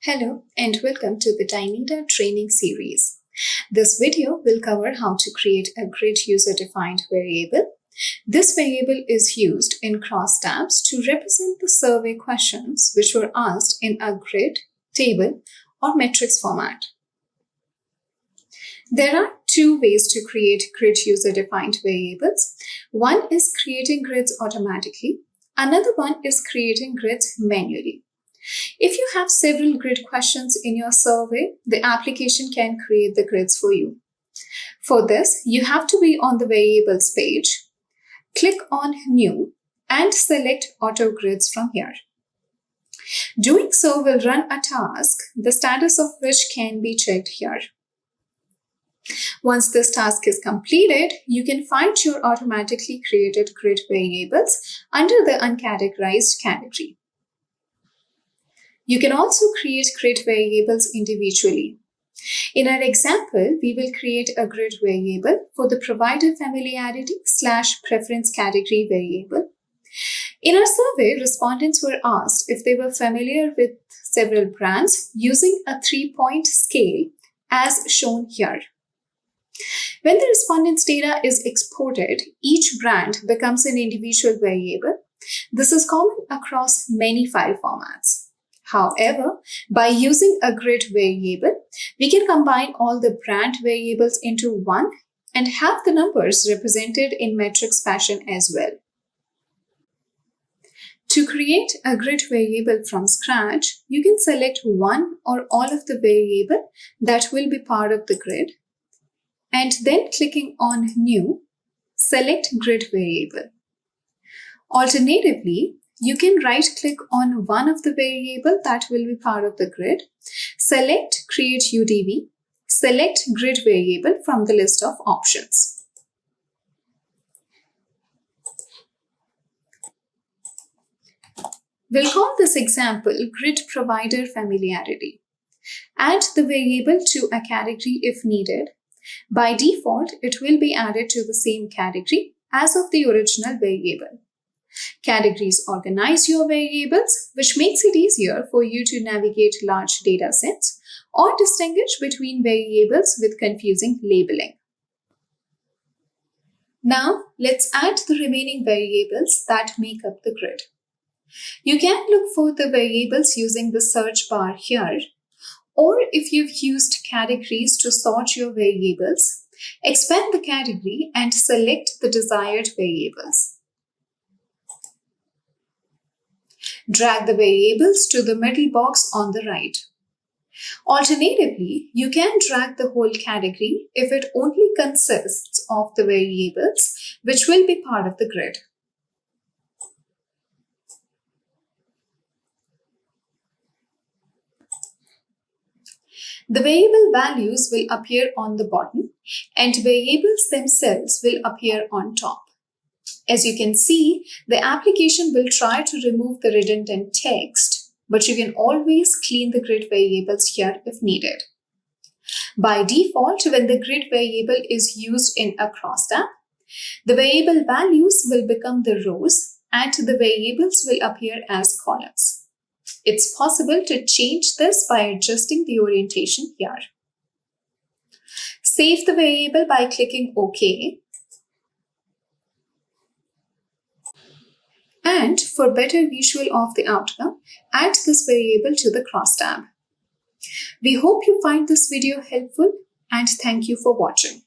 Hello and welcome to the Dynata training series. This video will cover how to create a grid user-defined variable. This variable is used in crosstabs to represent the survey questions which were asked in a grid, table, or matrix format. There are two ways to create grid user-defined variables. One is creating grids automatically. Another one is creating grids manually. If you have several grid questions in your survey, the application can create the grids for you. For this, you have to be on the variables page, click on New, and select Auto Grids from here. Doing so will run a task, the status of which can be checked here. Once this task is completed, you can find your automatically created grid variables under the uncategorized category. You can also create grid variables individually. In our example, we will create a grid variable for the provider familiarity / preference category variable. In our survey, respondents were asked if they were familiar with several brands using a 3-point scale as shown here. When the respondents' data is exported, each brand becomes an individual variable. This is common across many file formats. However, by using a grid variable, we can combine all the brand variables into one and have the numbers represented in matrix fashion as well. To create a grid variable from scratch, you can select one or all of the variable that will be part of the grid, and then clicking on New, select Grid Variable. Alternatively, you can right-click on one of the variables that will be part of the grid, select Create UDV, select Grid Variable from the list of options. We'll call this example Grid Provider Familiarity. Add the variable to a category if needed. By default, it will be added to the same category as of the original variable. Categories organize your variables, which makes it easier for you to navigate large data sets or distinguish between variables with confusing labeling. Now, let's add the remaining variables that make up the grid. You can look for the variables using the search bar here, or if you've used categories to sort your variables, expand the category and select the desired variables. Drag the variables to the middle box on the right. Alternatively, you can drag the whole category if it only consists of the variables which will be part of the grid. The variable values will appear on the bottom and variables themselves will appear on top. As you can see, the application will try to remove the redundant text, but you can always clean the grid variables here if needed. By default, when the grid variable is used in a crosstab, the variable values will become the rows and the variables will appear as columns. It's possible to change this by adjusting the orientation here. Save the variable by clicking OK. And for better visual of the outcome, add this variable to the crosstab. We hope you find this video helpful and thank you for watching.